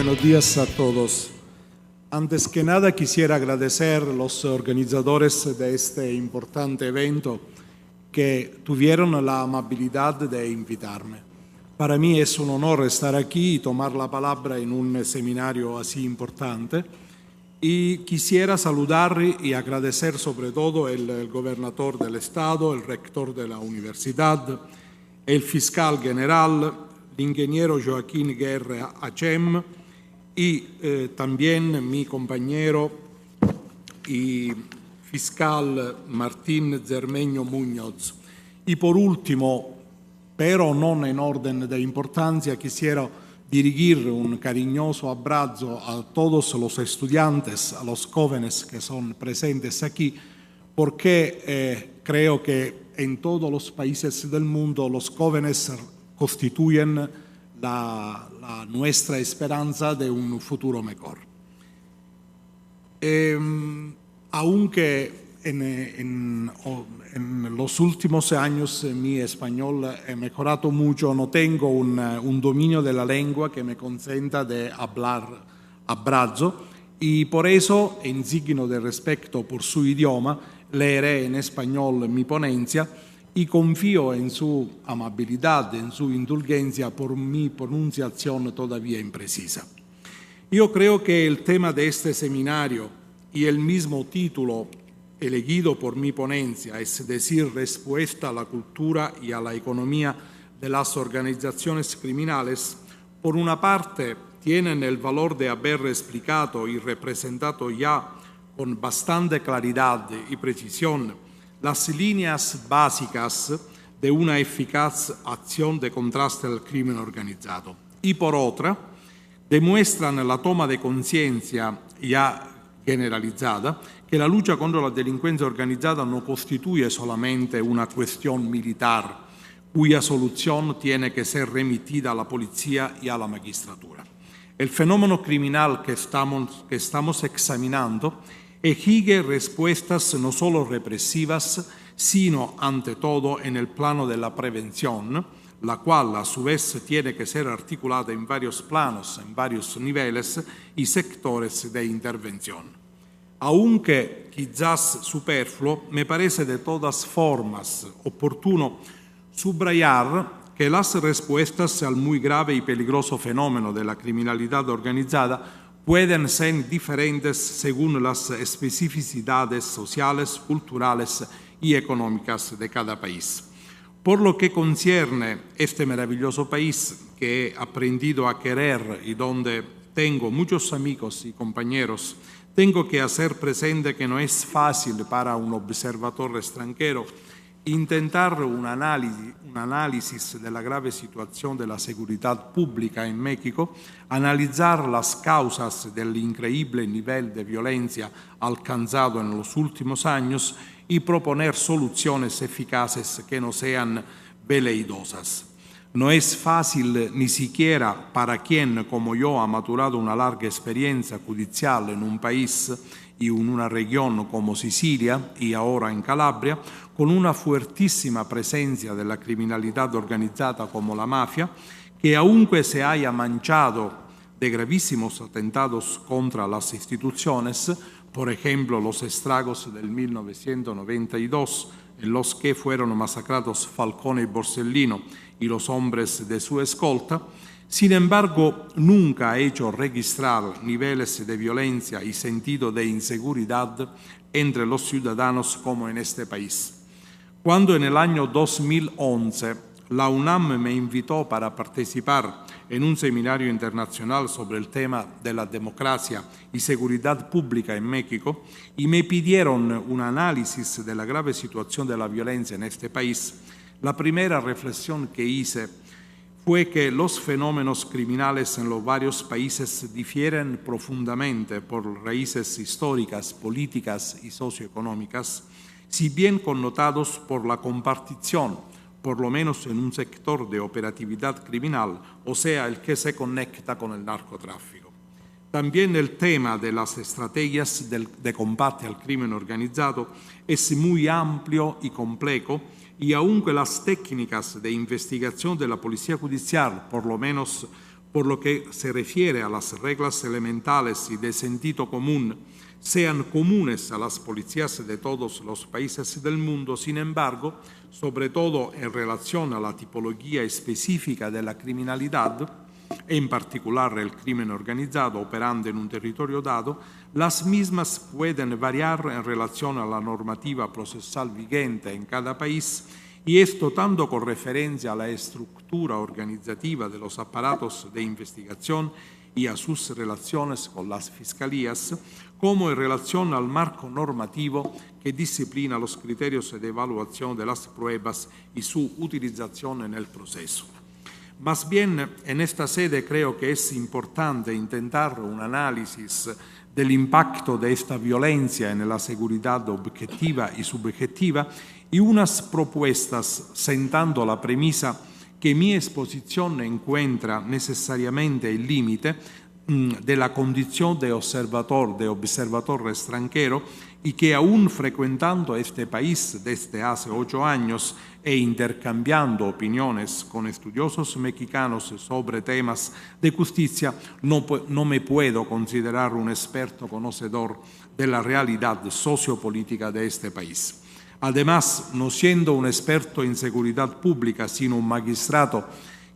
buenos días a todos. Antes que nada quisiera agradecer a los organizadores de este importante evento que tuvieron la amabilidad de invitarme. Para mí es un honor estar aquí y tomar la palabra en un seminario así importante. Y quisiera saludar y agradecer sobre todo el gobernador del Estado, el rector de la universidad, el fiscal general, el ingeniero Joaquín Guerra Achem y también mi compañero y fiscal Martín Zermeño Muñoz. Y por último, pero no en orden de importancia, quisiera dirigir un cariñoso abrazo a todos los estudiantes, a los jóvenes que son presentes aquí, porque creo que en todos los países del mundo los jóvenes constituyen la nuestra esperanza de un futuro mejor. Aunque en los últimos años mi español ha mejorado mucho, no tengo un dominio de la lengua que me consenta de hablar abrazo y por eso, en signo de respeto por su idioma, leeré en español mi ponencia y confío en su amabilidad, en su indulgencia por mi pronunciación todavía imprecisa. Yo creo que el tema de este seminario y el mismo título elegido por mi ponencia, es decir, respuesta a la cultura y a la economía de las organizaciones criminales, por una parte tienen el valor de haber explicado y representado ya con bastante claridad y precisión las líneas básicas de una eficaz acción de contraste al crimen organizado. Y por otra, demuestran la toma de conciencia ya generalizada que la lucha contra la delincuencia organizada no constituye solamente una cuestión militar, cuya solución tiene que ser remitida a la policía y a la magistratura. El fenómeno criminal que estamos examinando exige respuestas no solo represivas, sino ante todo en el plano de la prevención, la cual a su vez tiene que ser articulada en varios planos, en varios niveles y sectores de intervención. Aunque quizás superfluo, me parece de todas formas oportuno subrayar que las respuestas al muy grave y peligroso fenómeno de la criminalidad organizada pueden ser diferentes según las especificidades sociales, culturales y económicas de cada país. Por lo que concierne este maravilloso país que he aprendido a querer y donde tengo muchos amigos y compañeros, tengo que hacer presente que no es fácil para un observador extranjero intentar un análisis de la grave situación de la seguridad pública en México, analizar las causas del increíble nivel de violencia alcanzado en los últimos años y proponer soluciones eficaces que no sean veleidosas. No es fácil ni siquiera para quien, como yo, ha maturado una larga experiencia judicial en un país y en una región como Sicilia y ahora en Calabria, con una fuertísima presencia de la criminalidad organizada como la mafia, que aunque se haya manchado de gravísimos atentados contra las instituciones, por ejemplo los estragos del 1992, en los que fueron masacrados Falcone y Borsellino y los hombres de su escolta, sin embargo, nunca ha hecho registrar niveles de violencia y sentido de inseguridad entre los ciudadanos como en este país. Cuando en el año 2011 la UNAM me invitó para participar en un seminario internacional sobre el tema de la democracia y seguridad pública en México y me pidieron un análisis de la grave situación de la violencia en este país, la primera reflexión que hice fue que los fenómenos criminales en los varios países difieren profundamente por raíces históricas, políticas y socioeconómicas, si bien connotados por la compartición, por lo menos en un sector de operatividad criminal, o sea, el que se conecta con el narcotráfico. También el tema de las estrategias de combate al crimen organizado es muy amplio y complejo, y aunque las técnicas de investigación de la Policía Judicial, por lo menos Por lo que se refiere a las reglas elementales y de sentido común, sean comunes a las policías de todos los países del mundo, sin embargo, sobre todo en relación a la tipología específica de la criminalidad, en particular el crimen organizado operando en un territorio dado, las mismas pueden variar en relación a la normativa procesal vigente en cada país, y esto tanto con referencia a la estructura organizativa de los aparatos de investigación y a sus relaciones con las fiscalías, como en relación al marco normativo que disciplina los criterios de evaluación de las pruebas y su utilización en el proceso. Más bien, en esta sede creo que es importante intentar un análisis del impacto de esta violencia en la seguridad objetiva y subjetiva y unas propuestas sentando la premisa que mi exposición encuentra necesariamente el límite de la condición de observador extranjero y que aún frecuentando este país desde hace 8 años e intercambiando opiniones con estudiosos mexicanos sobre temas de justicia, no me puedo considerar un experto conocedor de la realidad sociopolítica de este país. Además, no siendo un experto en seguridad pública, sino un magistrado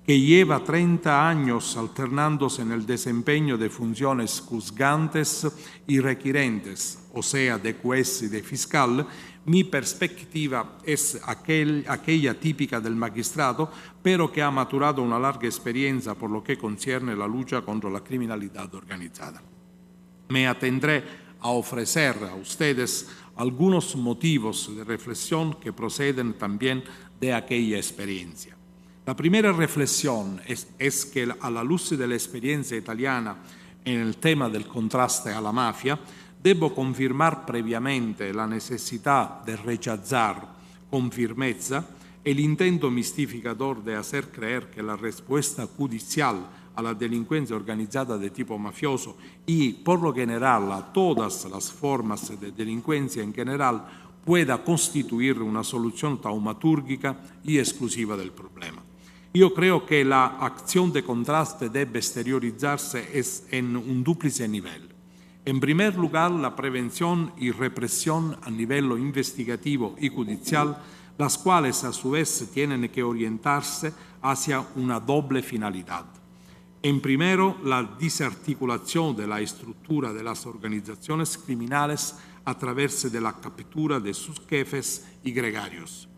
que lleva 30 años alternándose en el desempeño de funciones juzgantes y requirentes, o sea, de juez y de fiscal, mi perspectiva es aquella típica del magistrado, pero que ha maturado una larga experiencia por lo que concierne la lucha contra la criminalidad organizada. Me atendré a ofrecer a ustedes algunos motivos de reflexión que proceden también de aquella experiencia. La primera reflexión es que a la luz de la experiencia italiana en el tema del contraste a la mafia, debo confirmar previamente la necesidad de rechazar con firmeza el intento mistificador de hacer creer que la respuesta judicial a la delincuencia organizada de tipo mafioso y, por lo general, a todas las formas de delincuencia en general, pueda constituir una solución taumatúrgica y exclusiva del problema. Yo creo que la acción de contraste debe exteriorizarse en un duplice nivel. En primer lugar, la prevención y represión a nivel investigativo y judicial, las cuales a su vez tienen que orientarse hacia una doble finalidad. En primero, la desarticulación de la estructura de las organizaciones criminales a través de la captura de sus jefes y gregarios.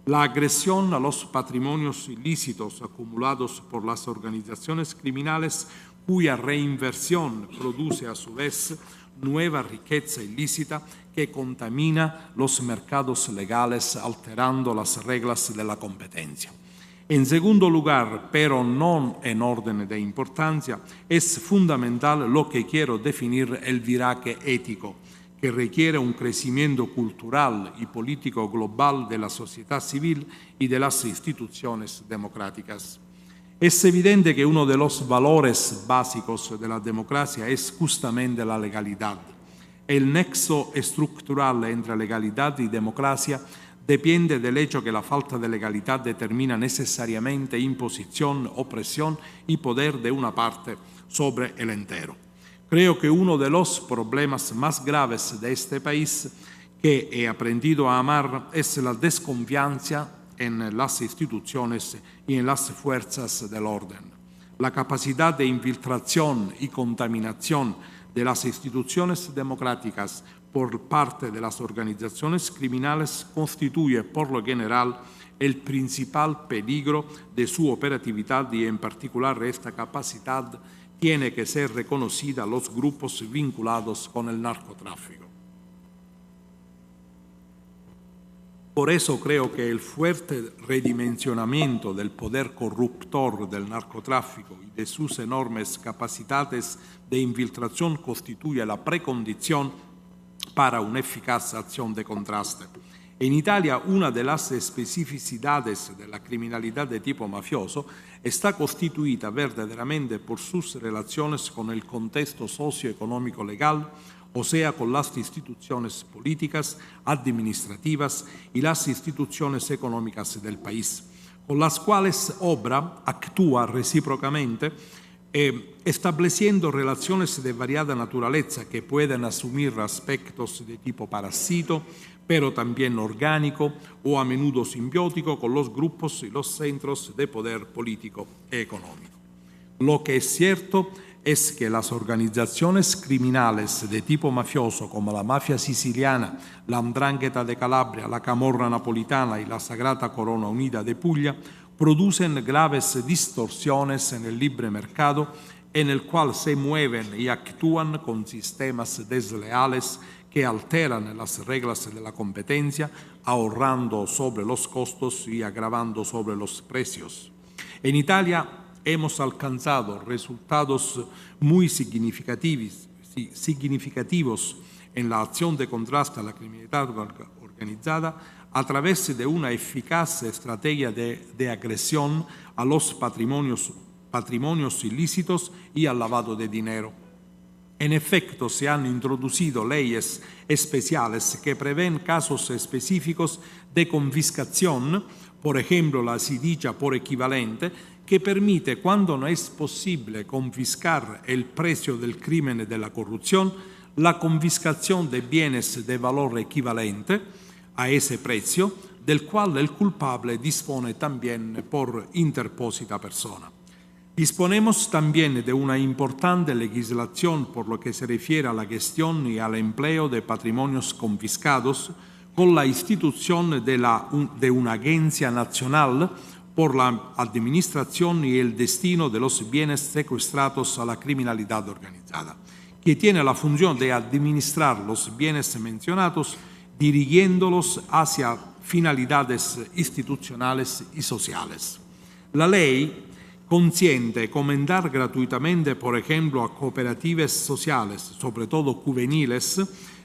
La agresión a los patrimonios ilícitos acumulados por las organizaciones criminales, cuya reinversión produce a su vez nueva riqueza ilícita que contamina los mercados legales alterando las reglas de la competencia. En segundo lugar, pero no en orden de importancia, es fundamental lo que quiero definir el viraje ético, que requiere un crecimiento cultural y político global de la sociedad civil y de las instituciones democráticas. Es evidente que uno de los valores básicos de la democracia es justamente la legalidad. El nexo estructural entre legalidad y democracia depende del hecho que la falta de legalidad determina necesariamente imposición, opresión y poder de una parte sobre el entero. Creo que uno de los problemas más graves de este país que he aprendido a amar es la desconfianza en las instituciones y en las fuerzas del orden. La capacidad de infiltración y contaminación de las instituciones democráticas por parte de las organizaciones criminales constituye, por lo general, el principal peligro de su operatividad y, en particular, esta capacidad tiene que ser reconocida a los grupos vinculados con el narcotráfico. Por eso creo que el fuerte redimensionamiento del poder corruptor del narcotráfico y de sus enormes capacidades de infiltración constituye la precondición para una eficaz acción de contraste. En Italia, una de las especificidades de la criminalidad de tipo mafioso está constituida verdaderamente por sus relaciones con el contexto socioeconómico legal, o sea, con las instituciones políticas, administrativas y las instituciones económicas del país, con las cuales actúa recíprocamente estableciendo relaciones de variada naturaleza que pueden asumir aspectos de tipo parásito, pero también orgánico o a menudo simbiótico con los grupos y los centros de poder político y económico. Lo que es cierto es que las organizaciones criminales de tipo mafioso como la mafia siciliana, la 'Ndrangheta de Calabria, la Camorra napolitana y la Sagrada Corona Unida de Puglia producen graves distorsiones en el libre mercado en el cual se mueven y actúan con sistemas desleales que alteran las reglas de la competencia, ahorrando sobre los costos y agravando sobre los precios. En Italia hemos alcanzado resultados muy significativos en la acción de contraste a la criminalidad organizada a través de una eficaz estrategia de agresión a los patrimonios ilícitos y al lavado de dinero. En efecto, se han introducido leyes especiales que prevén casos específicos de confiscación, por ejemplo, la así dicha por equivalente, que permite, cuando no es posible confiscar el precio del crimen y de la corrupción, la confiscación de bienes de valor equivalente a ese precio, del cual el culpable dispone también por interpósita persona. Disponemos también de una importante legislación por lo que se refiere a la gestión y al empleo de patrimonios confiscados, con la institución de una agencia nacional por la administración y el destino de los bienes secuestrados a la criminalidad organizada, que tiene la función de administrar los bienes mencionados, dirigiéndolos hacia finalidades institucionales y sociales. La ley consiente encomendar gratuitamente, por ejemplo, a cooperativas sociales, sobre todo juveniles,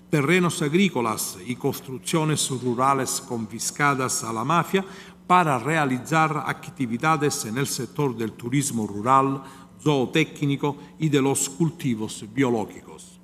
terrenos agrícolas y construcciones rurales confiscadas a la mafia para realizar actividades en el sector del turismo rural, zootécnico y de los cultivos biológicos.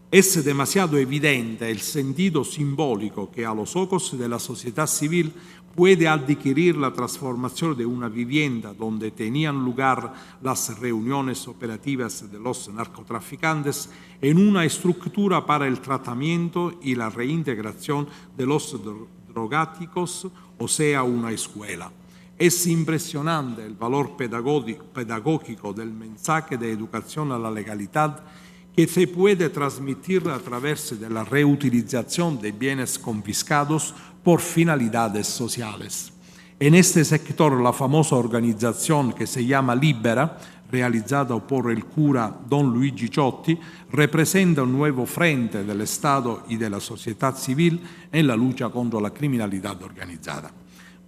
Es demasiado evidente el sentido simbólico que a los ojos de la sociedad civil puede adquirir la transformación de una vivienda donde tenían lugar las reuniones operativas de los narcotraficantes en una estructura para el tratamiento y la reintegración de los drogáticos, o sea, una escuela. Es impresionante el valor pedagógico del mensaje de educación a la legalidad que se puede transmitir a través de la reutilización de bienes confiscados por finalidades sociales. En este sector, la famosa organización que se llama Libera, realizada por el cura Don Luigi Ciotti, representa un nuevo frente del Estado y de la sociedad civil en la lucha contra la criminalidad organizada.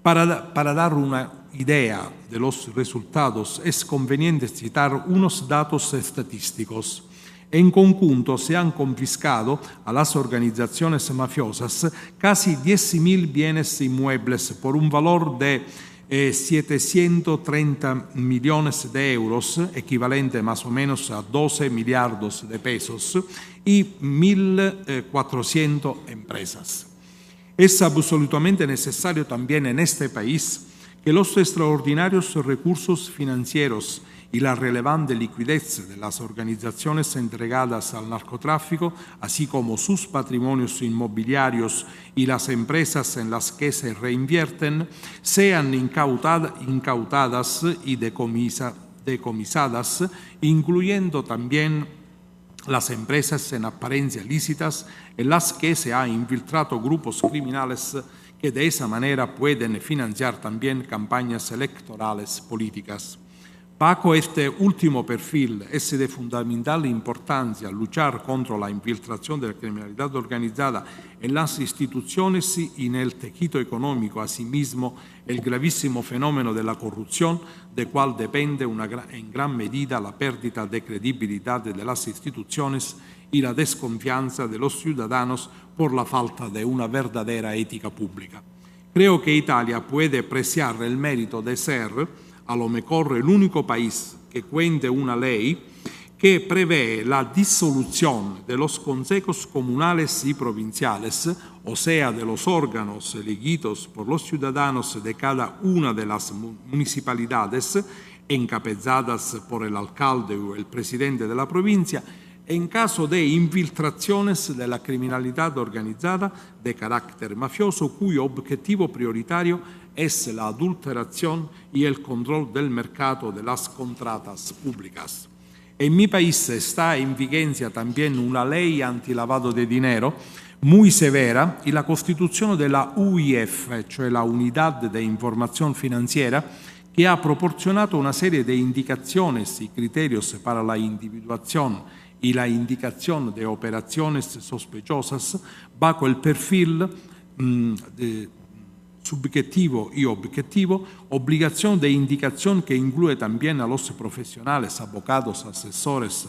Para dar una idea de los resultados, es conveniente citar unos datos estadísticos. En conjunto se han confiscado a las organizaciones mafiosas casi 10.000 bienes inmuebles por un valor de 730 millones de euros, equivalente más o menos a 12 millardos de pesos, y 1.400 empresas. Es absolutamente necesario también en este país que los extraordinarios recursos financieros y la relevante liquidez de las organizaciones entregadas al narcotráfico, así como sus patrimonios inmobiliarios y las empresas en las que se reinvierten, sean incautadas y decomisadas, incluyendo también las empresas en apariencia lícitas en las que se han infiltrado grupos criminales que de esa manera pueden financiar también campañas electorales políticas. Bajo este último perfil es de fundamental importancia luchar contra la infiltración de la criminalidad organizada en las instituciones y en el tejido económico, asimismo el gravísimo fenómeno de la corrupción, de cual depende en gran medida la pérdida de credibilidad de las instituciones y la desconfianza de los ciudadanos por la falta de una verdadera ética pública. Creo que Italia puede apreciar el mérito de ser a lo mejor el único país que cuente una ley que prevé la disolución de los consejos comunales y provinciales, o sea, de los órganos elegidos por los ciudadanos de cada una de las municipalidades, encabezadas por el alcalde o el presidente de la provincia, en caso de infiltraciones de la criminalidad organizada de carácter mafioso, cuyo objetivo prioritario es la adulteración y el control del mercado de las contratas públicas. En mi país está en vigencia también una ley antilavado de dinero muy severa y la constitución de la UIF, cioè la Unidad de Información Financiera, que ha proporcionado una serie de indicaciones y criterios para la individuación y la indicación de operaciones sospechosas bajo el perfil subjetivo y objetivo, obligación de indicación que incluye también a los profesionales, abogados, asesores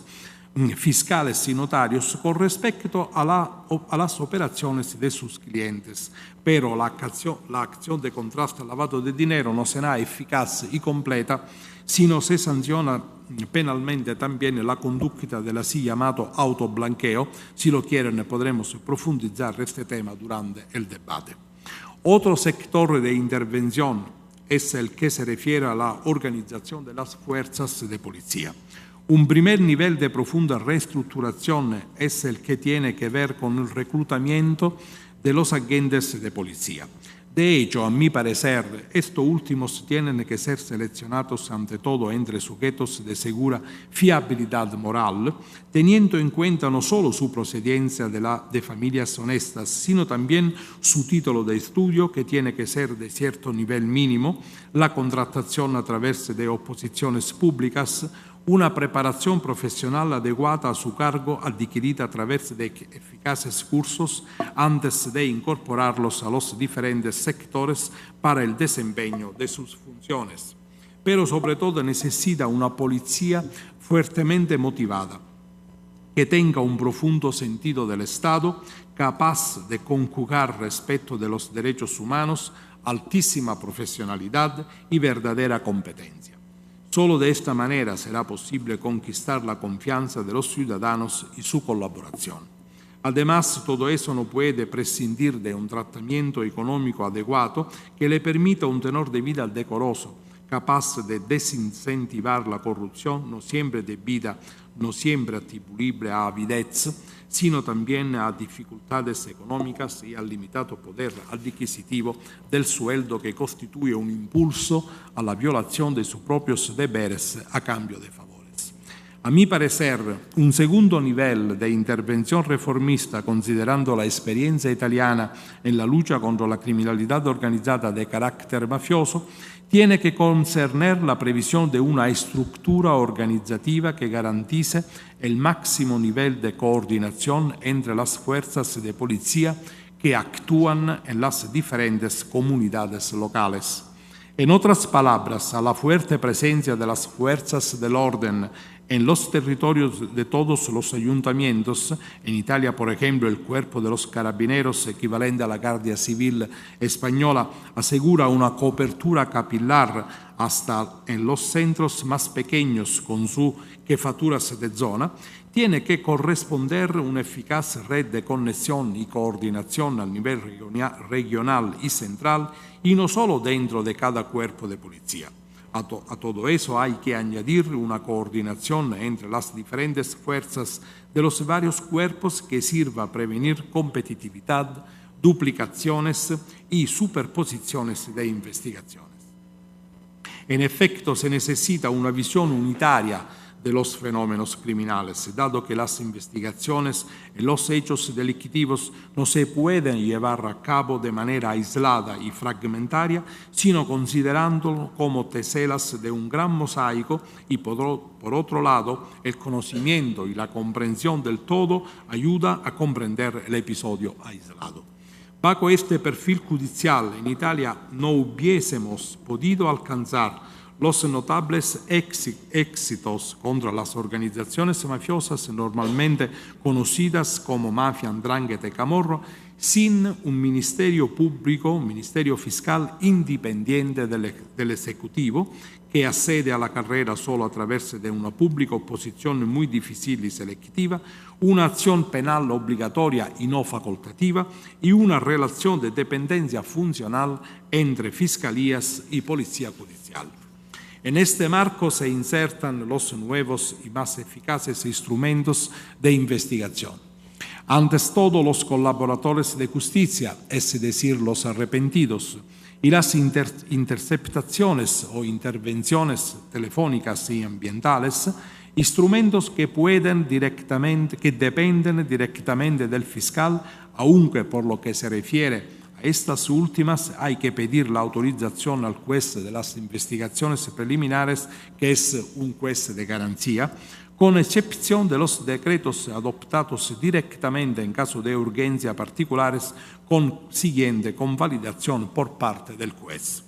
fiscales y notarios con respecto a las operaciones de sus clientes. Pero la acción de contrasto al lavado de dinero no será eficaz y completa si no se sanciona penalmente también la conducta del así llamado autoblanqueo. Si lo quieren, podremos profundizar este tema durante el debate. Otro sector de intervención es el que se refiere a la organización de las fuerzas de policía. Un primer nivel de profunda reestructuración es el que tiene que ver con el reclutamiento de los agentes de policía. De hecho, a mi parecer, estos últimos tienen que ser seleccionados ante todo entre sujetos de segura fiabilidad moral, teniendo en cuenta no solo su procedencia de familias honestas, sino también su título de estudio, que tiene que ser de cierto nivel mínimo, la contratación a través de oposiciones públicas, una preparación profesional adecuada a su cargo adquirida a través de eficaces cursos antes de incorporarlos a los diferentes sectores para el desempeño de sus funciones. Pero sobre todo necesita una policía fuertemente motivada, que tenga un profundo sentido del Estado, capaz de conjugar respeto de los derechos humanos, altísima profesionalidad y verdadera competencia. Solo de esta manera será posible conquistar la confianza de los ciudadanos y su colaboración. Además, todo eso no puede prescindir de un tratamiento económico adecuado que le permita un tenor de vida decoroso, capaz de desincentivar la corrupción, no siempre debida, no siempre atribuible a avidez, sino también a dificultades económicas y al limitado poder adquisitivo del sueldo, que constituye un impulso a la violación de sus propios deberes a cambio de favores. A mi parecer, un segundo nivel de intervención reformista, considerando la experiencia italiana en la lucha contra la criminalidad organizada de carácter mafioso, tiene que concerner la previsión de una estructura organizativa que garantice el máximo nivel de coordinación entre las fuerzas de policía que actúan en las diferentes comunidades locales. En otras palabras, a la fuerte presencia de las fuerzas del orden en los territorios de todos los ayuntamientos, en Italia, por ejemplo, el Cuerpo de los Carabineros, equivalente a la Guardia Civil española, asegura una cobertura capilar hasta en los centros más pequeños con sus jefaturas de zona. Tiene que corresponder una eficaz red de conexión y coordinación a nivel regional y central, y no solo dentro de cada cuerpo de policía. A todo eso hay que añadir una coordinación entre las diferentes fuerzas de los varios cuerpos que sirva a prevenir competitividad, duplicaciones y superposiciones de investigaciones. En efecto, se necesita una visión unitaria de los fenómenos criminales, dado que las investigaciones en los hechos delictivos no se pueden llevar a cabo de manera aislada y fragmentaria, sino considerándolo como teselas de un gran mosaico, y por otro lado, el conocimiento y la comprensión del todo ayuda a comprender el episodio aislado. Bajo este perfil judicial, en Italia no hubiésemos podido alcanzar los notables éxitos contra las organizaciones mafiosas normalmente conocidas como mafia, 'ndrangheta y camorra, sin un ministerio público, un ministerio fiscal independiente del Ejecutivo, que accede a la carrera solo a través de una pública oposición muy difícil y selectiva, una acción penal obligatoria y no facultativa, y una relación de dependencia funcional entre fiscalías y policía judicial. En este marco se insertan los nuevos y más eficaces instrumentos de investigación. Antes todo, los colaboradores de justicia, es decir, los arrepentidos, y las interceptaciones o intervenciones telefónicas y ambientales, instrumentos que dependen directamente del fiscal, aunque por lo que se refiere a estas últimas hay que pedir la autorización al juez de las investigaciones preliminares, que es un juez de garantía, con excepción de los decretos adoptados directamente en caso de urgencia particulares, consiguiente convalidación por parte del juez.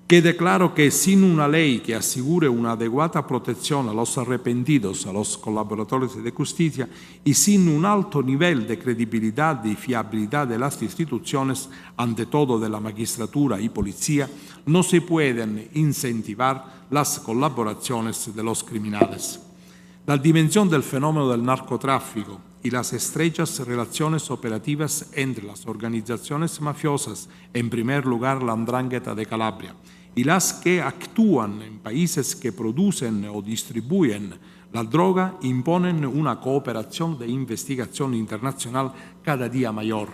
Quede claro que sin una ley que asegure una adecuada protección a los arrepentidos, a los colaboradores de justicia, y sin un alto nivel de credibilidad y fiabilidad de las instituciones, ante todo de la magistratura y policía, no se pueden incentivar las colaboraciones de los criminales. La dimensión del fenómeno del narcotráfico y las estrechas relaciones operativas entre las organizaciones mafiosas, en primer lugar la 'Ndrangheta de Calabria, y las que actúan en países que producen o distribuyen la droga, imponen una cooperación de investigación internacional cada día mayor.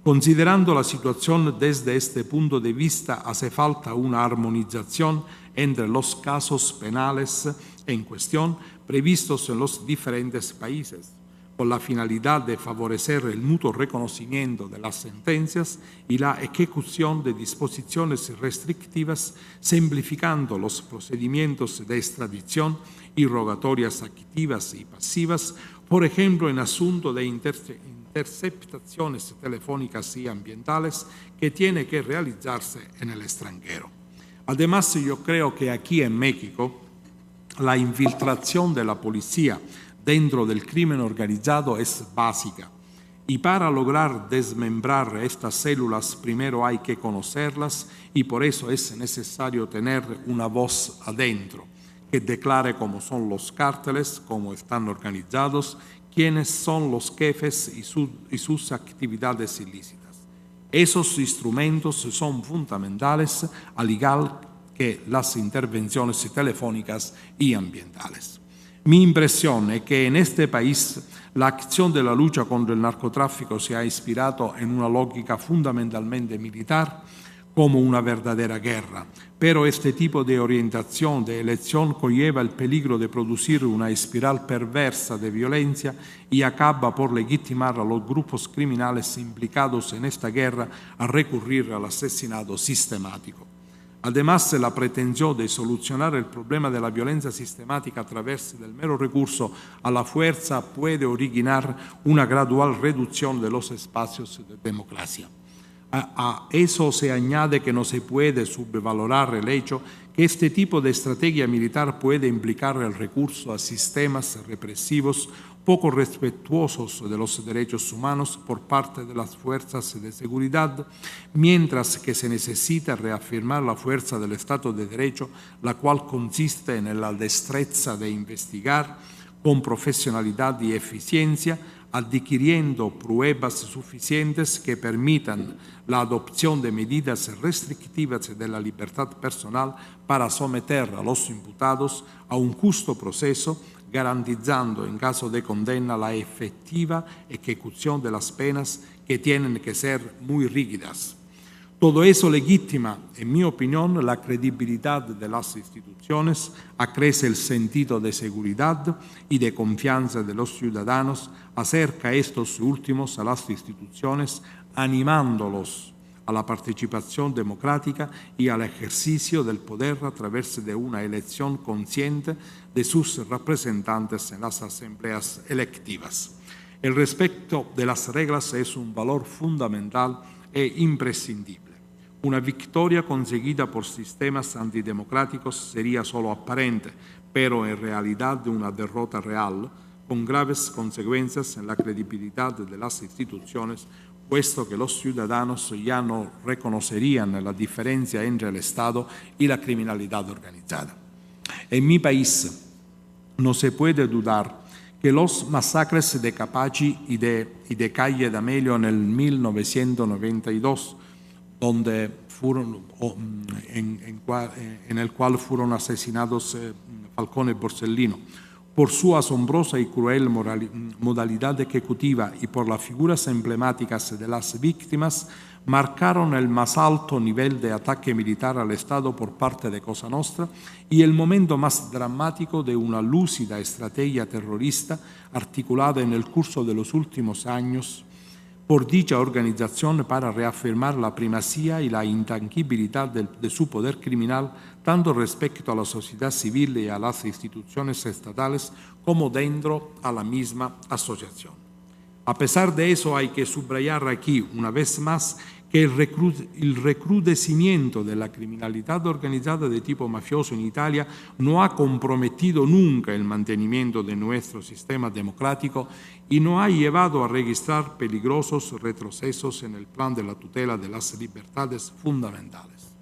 Considerando la situación desde este punto de vista, hace falta una armonización entre los casos penales en cuestión previstos en los diferentes países, con la finalidad de favorecer el mutuo reconocimiento de las sentencias y la ejecución de disposiciones restrictivas, simplificando los procedimientos de extradición y rogatorias activas y pasivas, por ejemplo, en asunto de interceptaciones telefónicas y ambientales que tiene que realizarse en el extranjero. Además, yo creo que aquí en México la infiltración de la policía dentro del crimen organizado es básica, y para lograr desmembrar estas células primero hay que conocerlas, y por eso es necesario tener una voz adentro que declare cómo son los cárteles, cómo están organizados, quiénes son los jefes y sus actividades ilícitas. Esos instrumentos son fundamentales, al igual que las intervenciones telefónicas y ambientales. Mi impresión es que en este país la acción de la lucha contra el narcotráfico se ha inspirado en una lógica fundamentalmente militar, como una verdadera guerra, pero este tipo de orientación, de elección, conlleva el peligro de producir una espiral perversa de violencia y acaba por legitimar a los grupos criminales implicados en esta guerra a recurrir al asesinato sistemático. Además, la pretensión de solucionar el problema de la violencia sistemática a través del mero recurso a la fuerza puede originar una gradual reducción de los espacios de democracia. A eso se añade que no se puede subvalorar el hecho que este tipo de estrategia militar puede implicar el recurso a sistemas represivos poco respetuosos de los derechos humanos por parte de las fuerzas de seguridad, mientras que se necesita reafirmar la fuerza del Estado de Derecho, la cual consiste en la destreza de investigar con profesionalidad y eficiencia, adquiriendo pruebas suficientes que permitan la adopción de medidas restrictivas de la libertad personal para someter a los imputados a un justo proceso, garantizando en caso de condena la efectiva ejecución de las penas, que tienen que ser muy rígidas. Todo eso legitima, en mi opinión, la credibilidad de las instituciones, acrece el sentido de seguridad y de confianza de los ciudadanos, acerca a estos últimos a las instituciones, animándolos a la participación democrática y al ejercicio del poder a través de una elección consciente de sus representantes en las asambleas electivas. El respeto de las reglas es un valor fundamental e imprescindible. Una victoria conseguida por sistemas antidemocráticos sería solo aparente, pero en realidad una derrota real, con graves consecuencias en la credibilidad de las instituciones, puesto que los ciudadanos ya no reconocerían la diferencia entre el Estado y la criminalidad organizada. En mi país no se puede dudar que los masacres de Capaci y de Calle D'Amelio en el 1992, donde en el cual fueron asesinados Falcone y Borsellino. Por su asombrosa y cruel modalidad ejecutiva y por las figuras emblemáticas de las víctimas, marcaron el más alto nivel de ataque militar al Estado por parte de Cosa Nostra y el momento más dramático de una lúcida estrategia terrorista articulada en el curso de los últimos años por dicha organización para reafirmar la primacía y la intangibilidad de su poder criminal, tanto respecto a la sociedad civil y a las instituciones estatales como dentro a la misma asociación. A pesar de eso, hay que subrayar aquí, una vez más, que el recrudecimiento de la criminalidad organizada de tipo mafioso en Italia no ha comprometido nunca el mantenimiento de nuestro sistema democrático y no ha llevado a registrar peligrosos retrocesos en el plan de la tutela de las libertades fundamentales.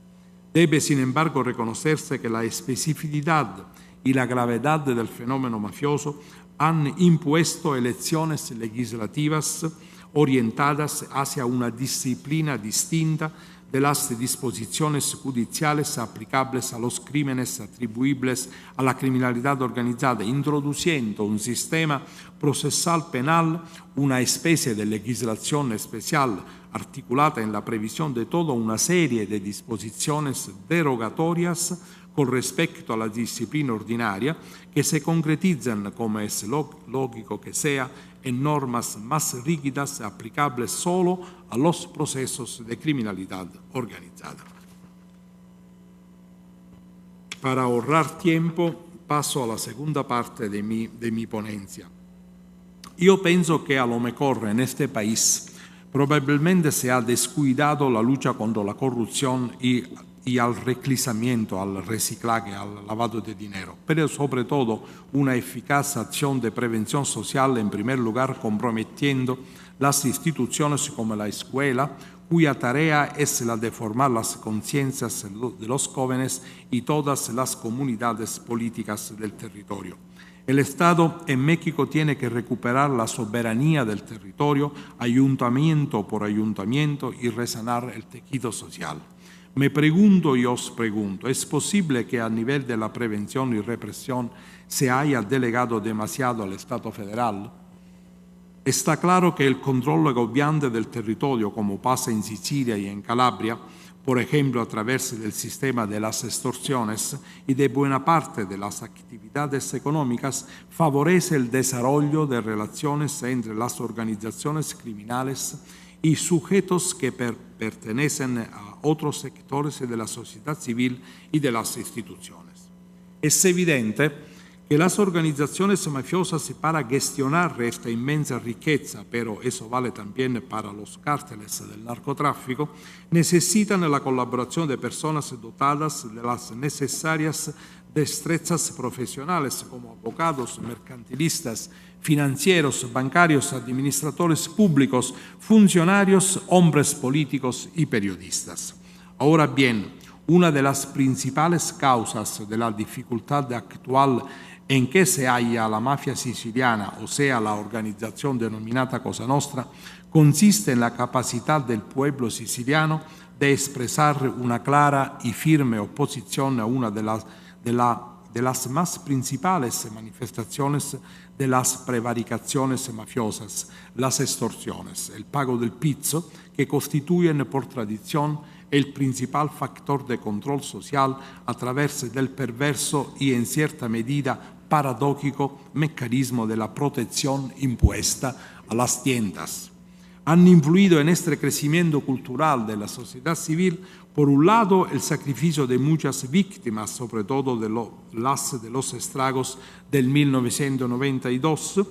Debe, sin embargo, reconocerse que la especificidad y la gravedad del fenómeno mafioso han impuesto elecciones legislativas orientadas hacia una disciplina distinta de las disposiciones judiciales aplicables a los crímenes atribuibles a la criminalidad organizada, introduciendo un sistema procesal penal, una especie de legislación especial articulada en la previsión de toda una serie de disposiciones derogatorias con respecto a la disciplina ordinaria, que se concretizan, como es lógico que sea, en normas más rígidas aplicables solo a los procesos de criminalidad organizada. Para ahorrar tiempo, paso a la segunda parte de mi ponencia. Yo pienso que a lo mejor en este país probablemente se ha descuidado la lucha contra la corrupción y al reclusamiento, al reciclaje, al lavado de dinero, pero sobre todo una eficaz acción de prevención social, en primer lugar comprometiendo las instituciones como la escuela, cuya tarea es la de formar las conciencias de los jóvenes y todas las comunidades políticas del territorio. El Estado en México tiene que recuperar la soberanía del territorio, ayuntamiento por ayuntamiento, y resanar el tejido social. Me pregunto y os pregunto, ¿es posible que a nivel de la prevención y represión se haya delegado demasiado al Estado federal? Está claro que el control agobiante del territorio, como pasa en Sicilia y en Calabria, por ejemplo a través del sistema de las extorsiones y de buena parte de las actividades económicas, favorece el desarrollo de relaciones entre las organizaciones criminales y sujetos que pertenecen a otros sectores de la sociedad civil y de las instituciones. Es evidente que las organizaciones mafiosas, para gestionar esta inmensa riqueza, pero eso vale también para los cárteles del narcotráfico, necesitan la colaboración de personas dotadas de las necesarias destrezas profesionales como abogados, mercantilistas, financieros, bancarios, administradores públicos, funcionarios, hombres políticos y periodistas. Ahora bien, una de las principales causas de la dificultad actual en que se halla la mafia siciliana, o sea, la organización denominada Cosa Nostra, consiste en la capacidad del pueblo siciliano de expresar una clara y firme oposición a una de las más principales manifestaciones de las prevaricaciones mafiosas, las extorsiones, el pago del pizzo, que constituyen por tradición el principal factor de control social a través del perverso y en cierta medida paradójico mecanismo de la protección impuesta a las tiendas. Han influido en este crecimiento cultural de la sociedad civil, por un lado, el sacrificio de muchas víctimas, sobre todo de los estragos del 1992,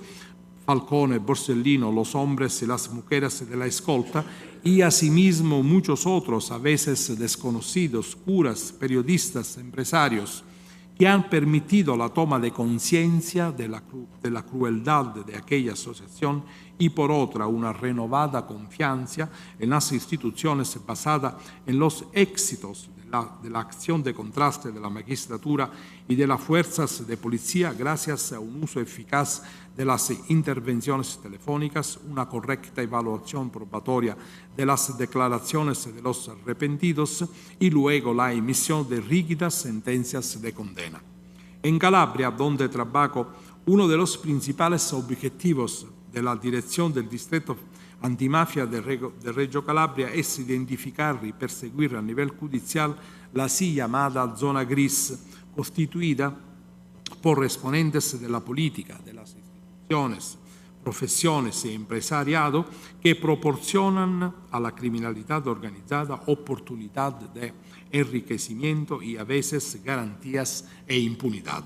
Falcone, Borsellino, los hombres y las mujeres de la escolta, y asimismo muchos otros, a veces desconocidos, curas, periodistas, empresarios, que han permitido la toma de conciencia de la crueldad de aquella asociación y por otra una renovada confianza en las instituciones basada en los éxitos de de la acción de contraste de la magistratura y de las fuerzas de policía gracias a un uso eficaz de las intervenciones telefónicas, una correcta evaluación probatoria de las declaraciones de los arrepentidos y luego la emisión de rígidas sentencias de condena. En Calabria, donde trabajo, uno de los principales objetivos de la dirección del Distrito Antimafia de Reggio Calabria es identificar y perseguir a nivel judicial la así llamada zona gris, constituida por exponentes de la política, de las instituciones, profesiones y empresariado que proporcionan a la criminalidad organizada oportunidad de enriquecimiento y a veces garantías e impunidad.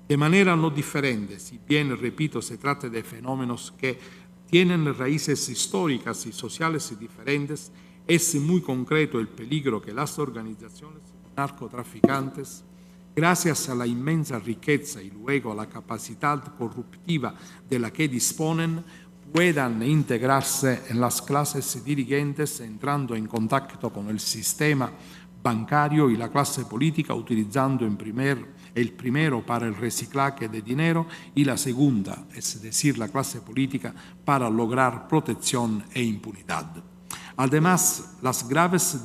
De manera no diferente, si bien, repito, se trata de fenómenos que tienen raíces históricas y sociales diferentes, es muy concreto el peligro que las organizaciones narcotraficantes, gracias a la inmensa riqueza y luego a la capacidad corruptiva de la que disponen, puedan integrarse en las clases dirigentes entrando en contacto con el sistema bancario y la clase política utilizando el primero para el reciclaje de dinero y la segunda, es decir, la clase política, para lograr protección e impunidad. Además, las graves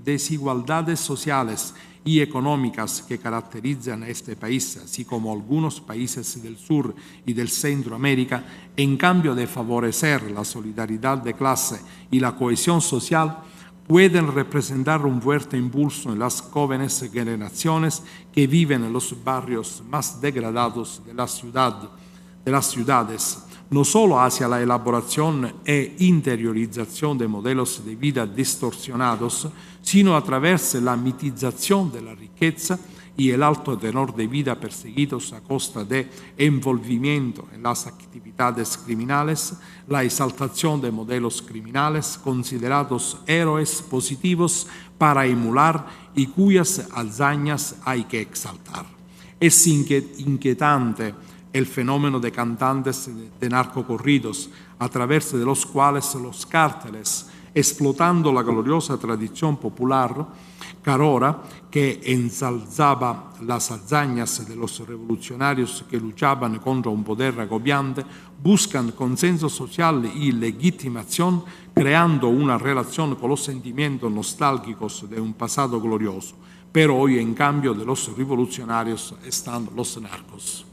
desigualdades sociales y económicas que caracterizan a este país, así como algunos países del sur y del Centroamérica, en cambio de favorecer la solidaridad de clase y la cohesión social, pueden representar un fuerte impulso en las jóvenes generaciones que viven en los barrios más degradados de las ciudades, no solo hacia la elaboración e interiorización de modelos de vida distorsionados, sino a través de la mitización de la riqueza y el alto tenor de vida perseguidos a costa de envolvimiento en las actividades criminales, la exaltación de modelos criminales considerados héroes positivos para emular y cuyas hazañas hay que exaltar. Es inquietante el fenómeno de cantantes de narcocorridos, a través de los cuales los cárteles, explotando la gloriosa tradición popular carora que ensalzaba las hazañas de los revolucionarios que luchaban contra un poder agobiante, buscan consenso social y legitimación, creando una relación con los sentimientos nostálgicos de un pasado glorioso. Pero hoy, en cambio de los revolucionarios, están los narcos.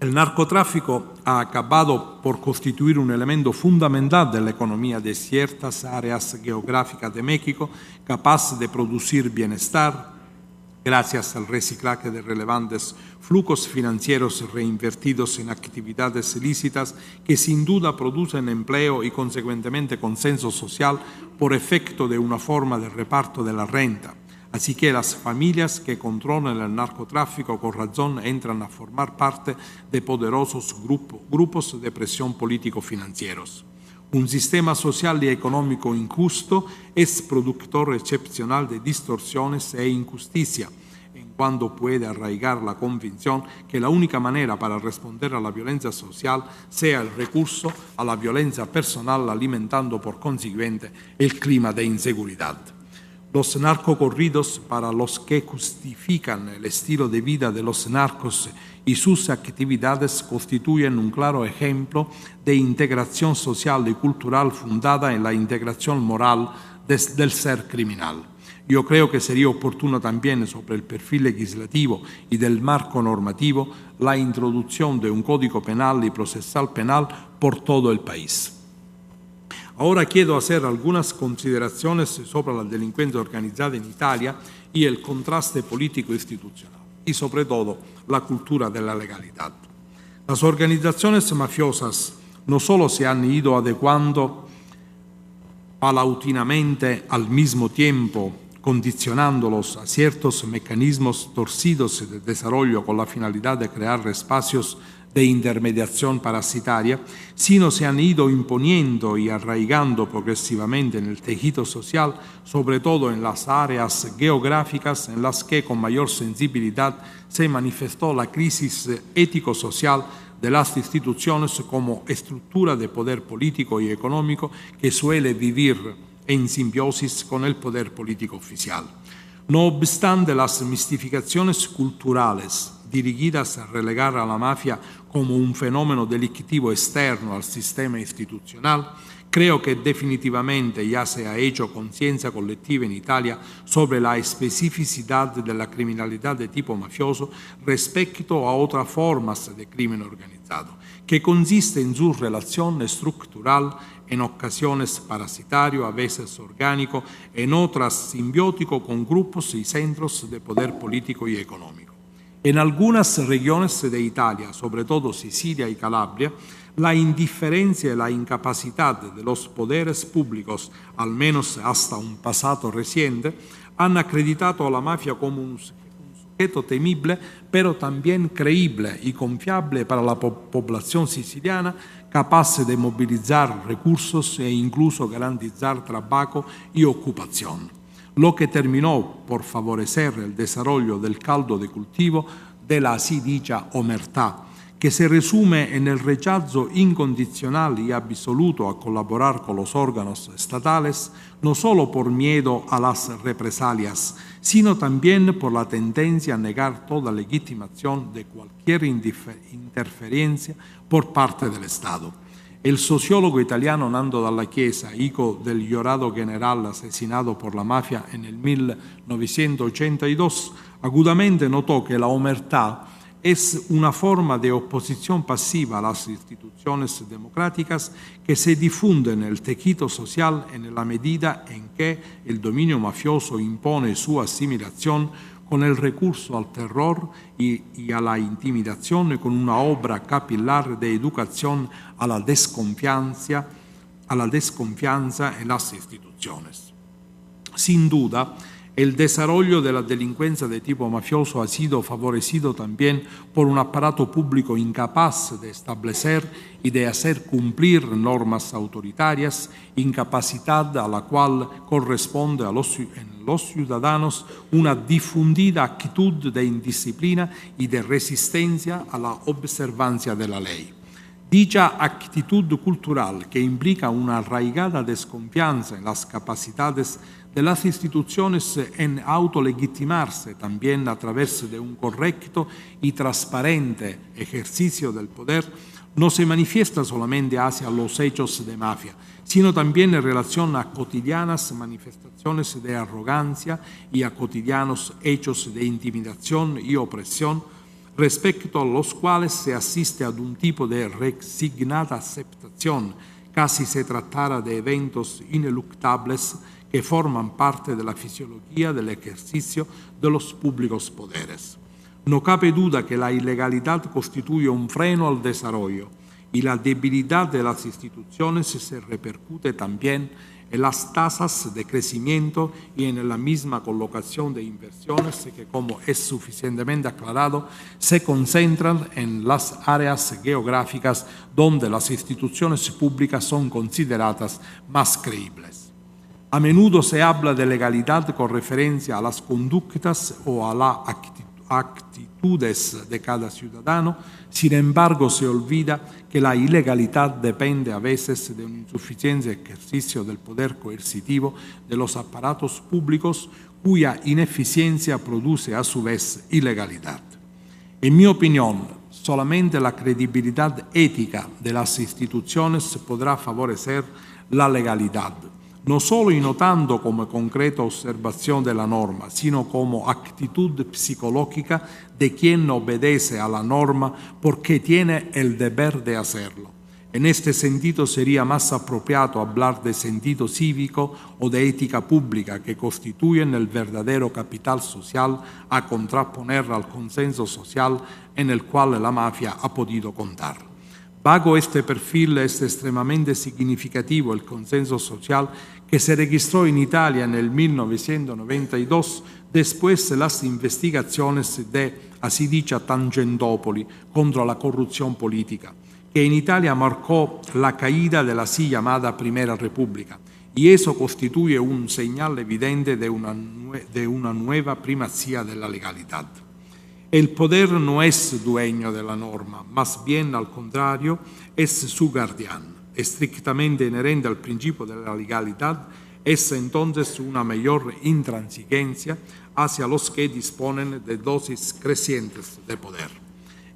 El narcotráfico ha acabado por constituir un elemento fundamental de la economía de ciertas áreas geográficas de México, capaz de producir bienestar gracias al reciclaje de relevantes flujos financieros reinvertidos en actividades ilícitas que sin duda producen empleo y consecuentemente consenso social por efecto de una forma de reparto de la renta. Así que las familias que controlan el narcotráfico con razón entran a formar parte de poderosos grupos de presión político-financieros. Un sistema social y económico injusto es productor excepcional de distorsiones e injusticia, en cuanto puede arraigar la convicción que la única manera para responder a la violencia social sea el recurso a la violencia personal, alimentando por consiguiente el clima de inseguridad. Los narcocorridos, para los que justifican el estilo de vida de los narcos y sus actividades, constituyen un claro ejemplo de integración social y cultural fundada en la integración moral del ser criminal. Yo creo que sería oportuno también, sobre el perfil legislativo y del marco normativo, la introducción de un código penal y procesal penal por todo el país. Ahora quiero hacer algunas consideraciones sobre la delincuencia organizada en Italia y el contraste político institucional, y sobre todo la cultura de la legalidad. Las organizaciones mafiosas no solo se han ido adecuando paulatinamente al mismo tiempo, condicionándolos a ciertos mecanismos torcidos de desarrollo con la finalidad de crear espacios de intermediación parasitaria, sino se han ido imponiendo y arraigando progresivamente en el tejido social, sobre todo en las áreas geográficas en las que con mayor sensibilidad se manifestó la crisis ético-social de las instituciones como estructura de poder político y económico que suele vivir en simbiosis con el poder político oficial. No obstante las mistificaciones culturales dirigidas a relegar a la mafia como un fenómeno delictivo externo al sistema institucional, creo que definitivamente ya se ha hecho conciencia colectiva en Italia sobre la especificidad de la criminalidad de tipo mafioso respecto a otras formas de crimen organizado, que consiste en su relación estructural, en ocasiones parasitario, a veces orgánico, en otras simbiótico con grupos y centros de poder político y económico. En algunas regiones de Italia, sobre todo Sicilia y Calabria, la indiferencia y la incapacidad de los poderes públicos, al menos hasta un pasado reciente, han acreditado a la mafia como un sujeto temible, pero también creíble y confiable para la población siciliana, capaz de movilizar recursos e incluso garantizar trabajo y ocupación, lo que terminó por favorecer el desarrollo del caldo de cultivo de la así dicha omertá, que se resume en el rechazo incondicional y absoluto a colaborar con los órganos estatales, no solo por miedo a las represalias, sino también por la tendencia a negar toda legitimación de cualquier interferencia por parte del Estado. El sociólogo italiano Nando Dalla Chiesa, hijo del llorado general asesinado por la mafia en el 1982, agudamente notó que la omertá es una forma de oposición pasiva a las instituciones democráticas que se difunde en el tejido social en la medida en que el dominio mafioso impone su asimilación con el recurso al terror y a la intimidación y con una obra capilar de educación a la desconfianza en las instituciones. Sin duda, el desarrollo de la delincuencia de tipo mafioso ha sido favorecido también por un aparato público incapaz de establecer y de hacer cumplir normas autoritarias, incapacidad a la cual corresponde en los ciudadanos una difundida actitud de indisciplina y de resistencia a la observancia de la ley. Dicha actitud cultural, que implica una arraigada desconfianza en las capacidades de las instituciones en autolegitimarse también a través de un correcto y transparente ejercicio del poder, no se manifiesta solamente hacia los hechos de mafia, sino también en relación a cotidianas manifestaciones de arrogancia y a cotidianos hechos de intimidación y opresión, respecto a los cuales se asiste a un tipo de resignada aceptación, casi se tratara de eventos ineluctables que forman parte de la fisiología del ejercicio de los públicos poderes. No cabe duda que la ilegalidad constituye un freno al desarrollo y la debilidad de las instituciones se repercute también en las tasas de crecimiento y en la misma colocación de inversiones que, como es suficientemente aclarado, se concentran en las áreas geográficas donde las instituciones públicas son consideradas más creíbles. A menudo se habla de legalidad con referencia a las conductas o a las actitudes de cada ciudadano, sin embargo se olvida que la ilegalidad depende a veces de un insuficiente ejercicio del poder coercitivo de los aparatos públicos, cuya ineficiencia produce a su vez ilegalidad. En mi opinión, solamente la credibilidad ética de las instituciones podrá favorecer la legalidad, no solo notando como concreta observación de la norma, sino como actitud psicológica de quien obedece a la norma porque tiene el deber de hacerlo. En este sentido sería más apropiado hablar de sentido cívico o de ética pública, que constituyen el verdadero capital social a contraponer al consenso social en el cual la mafia ha podido contar. Bajo este perfil es extremadamente significativo el consenso social que se registró en Italia en el 1992 después de las investigaciones de, así dicha, Tangentopoli contra la corrupción política, que en Italia marcó la caída de la así llamada Primera República, y eso constituye un señal evidente de una nueva primacía de la legalidad. El poder no es dueño de la norma, más bien al contrario, es su guardián. Estrictamente inherente al principio de la legalidad Es entonces una mayor intransigencia hacia los que disponen de dosis crecientes de poder.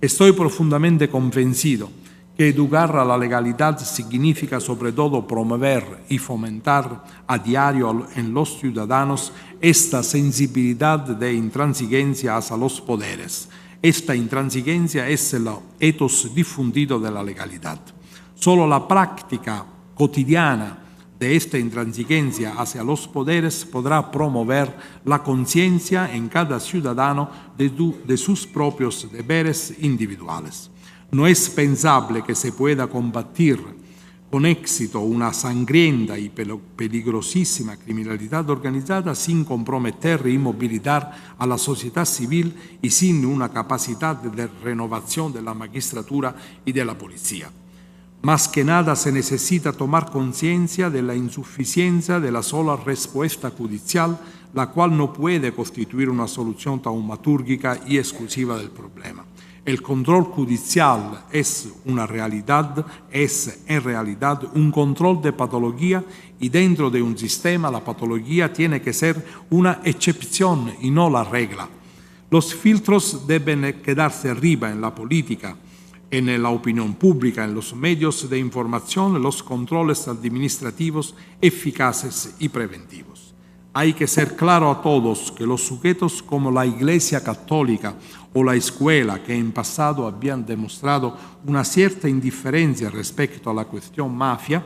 Estoy profundamente convencido que educar a la legalidad significa sobre todo promover y fomentar a diario en los ciudadanos esta sensibilidad de intransigencia hacia los poderes. Esta intransigencia es el ethos difundido de la legalidad. Solo la práctica cotidiana de esta intransigencia hacia los poderes podrá promover la conciencia en cada ciudadano de sus propios deberes individuales. No es pensable que se pueda combatir con éxito una sangrienta y peligrosísima criminalidad organizada sin comprometer y movilizar a la sociedad civil y sin una capacidad de renovación de la magistratura y de la policía. Más que nada se necesita tomar conciencia de la insuficiencia de la sola respuesta judicial, la cual no puede constituir una solución taumatúrgica y exclusiva del problema. El control judicial es en realidad un control de patología y dentro de un sistema la patología tiene que ser una excepción y no la regla. Los filtros deben quedarse arriba en la política, en la opinión pública, en los medios de información, los controles administrativos eficaces y preventivos. Hay que ser claro a todos que los sujetos como la Iglesia Católica o la escuela, que en pasado habían demostrado una cierta indiferencia respecto a la cuestión mafia,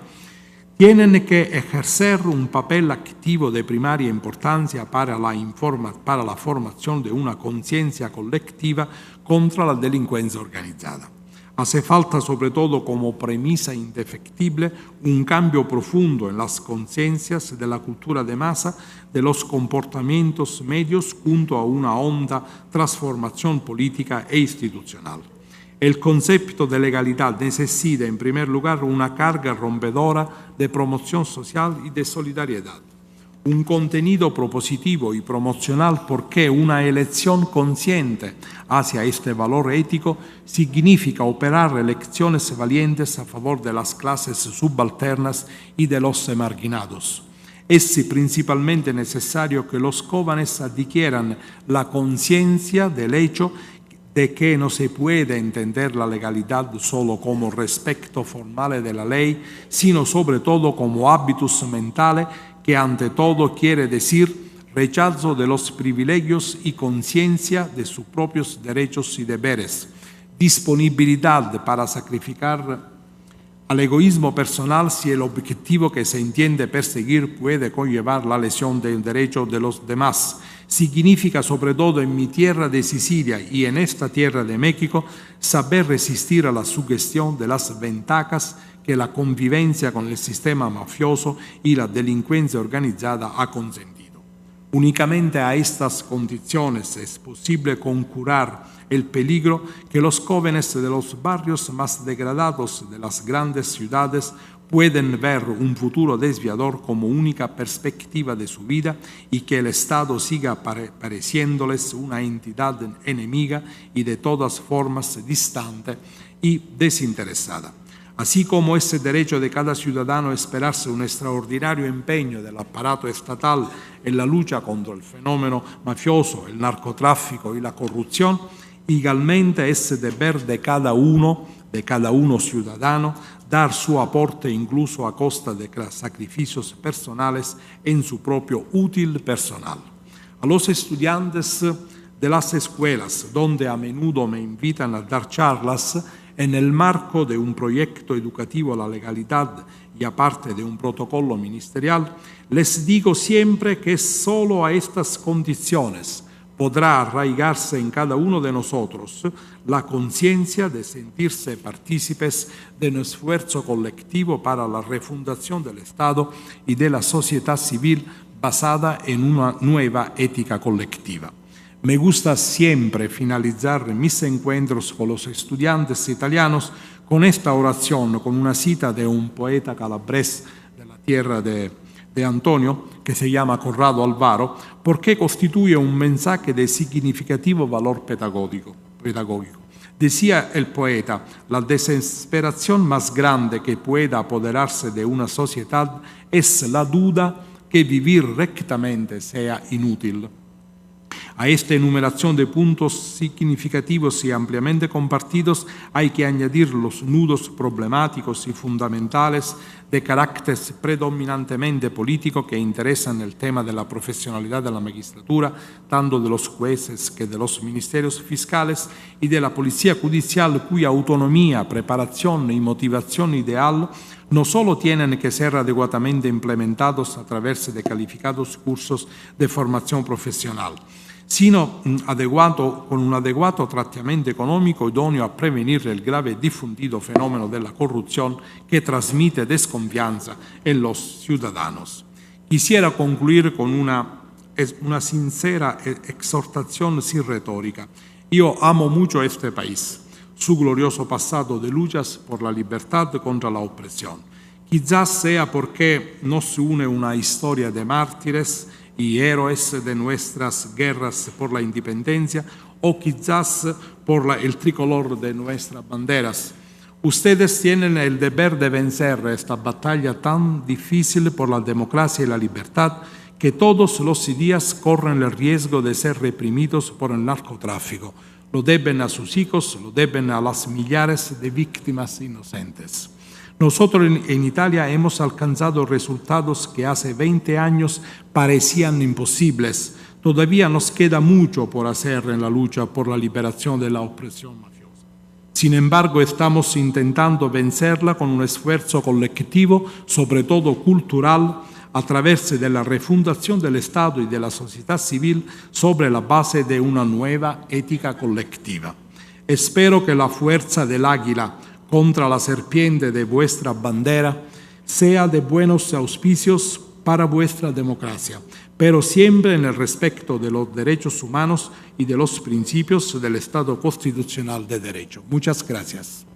tienen que ejercer un papel activo de primaria importancia para la formación de una conciencia colectiva contra la delincuencia organizada. Hace falta, sobre todo como premisa indefectible, un cambio profundo en las conciencias de la cultura de masa, de los comportamientos medios, junto a una honda transformación política e institucional. El concepto de legalidad necesita, en primer lugar, una carga rompedora de promoción social y de solidaridad. Un contenido propositivo y promocional porque una elección consciente hacia este valor ético significa operar elecciones valientes a favor de las clases subalternas y de los marginados. Es principalmente necesario que los jóvenes adquieran la conciencia del hecho de que no se puede entender la legalidad solo como respecto formal de la ley, sino sobre todo como hábitus mentales que ante todo quiere decir rechazo de los privilegios y conciencia de sus propios derechos y deberes, disponibilidad para sacrificar al egoísmo personal si el objetivo que se entiende perseguir puede conllevar la lesión del derecho de los demás. Significa, sobre todo en mi tierra de Sicilia y en esta tierra de México, saber resistir a la sugestión de las ventajas que la convivencia con el sistema mafioso y la delincuencia organizada ha consentido. Únicamente a estas condiciones es posible conjurar el peligro que los jóvenes de los barrios más degradados de las grandes ciudades pueden ver un futuro desviador como única perspectiva de su vida y que el Estado siga pareciéndoles una entidad enemiga y de todas formas distante y desinteresada. Así como ese derecho de cada ciudadano a esperarse un extraordinario empeño del aparato estatal en la lucha contra el fenómeno mafioso, el narcotráfico y la corrupción, igualmente es deber de cada uno ciudadano, dar su aporte incluso a costa de sacrificios personales en su propio útil personal. A los estudiantes de las escuelas, donde a menudo me invitan a dar charlas, en el marco de un proyecto educativo a la legalidad y aparte de un protocolo ministerial, les digo siempre que solo a estas condiciones podrá arraigarse en cada uno de nosotros la conciencia de sentirse partícipes de un esfuerzo colectivo para la refundación del Estado y de la sociedad civil basada en una nueva ética colectiva. Me gusta siempre finalizar mis encuentros con los estudiantes italianos con esta oración, con una cita de un poeta calabrés de la tierra de Antonio, que se llama Corrado Alvaro, porque constituye un mensaje de significativo valor pedagógico. Decía el poeta, la desesperación más grande que pueda apoderarse de una sociedad es la duda que vivir rectamente sea inútil. A esta enumeración de puntos significativos y ampliamente compartidos hay que añadir los nudos problemáticos y fundamentales de carácter predominantemente político que interesan el tema de la profesionalidad de la magistratura, tanto de los jueces que de los ministerios fiscales y de la policía judicial, cuya autonomía, preparación y motivación ideal no solo tienen que ser adecuadamente implementados a través de calificados cursos de formación profesional, sino con un adecuado tratamiento económico idóneo a prevenir el grave y difundido fenómeno de la corrupción que transmite desconfianza en los ciudadanos. Quisiera concluir con una sincera exhortación sin retórica. Yo amo mucho este país, su glorioso pasado de luchas por la libertad contra la opresión. Quizás sea porque nos une una historia de mártires y héroes de nuestras guerras por la independencia, o quizás por el tricolor de nuestras banderas. Ustedes tienen el deber de vencer esta batalla tan difícil por la democracia y la libertad, que todos los días corren el riesgo de ser reprimidos por el narcotráfico. Lo deben a sus hijos, lo deben a las millares de víctimas inocentes. Nosotros en Italia hemos alcanzado resultados que hace 20 años parecían imposibles. Todavía nos queda mucho por hacer en la lucha por la liberación de la opresión mafiosa. Sin embargo, estamos intentando vencerla con un esfuerzo colectivo, sobre todo cultural, a través de la refundación del Estado y de la sociedad civil sobre la base de una nueva ética colectiva. Espero que la fuerza del águila contra la serpiente de vuestra bandera sea de buenos auspicios para vuestra democracia, pero siempre en el respeto de los derechos humanos y de los principios del Estado constitucional de derecho. Muchas gracias.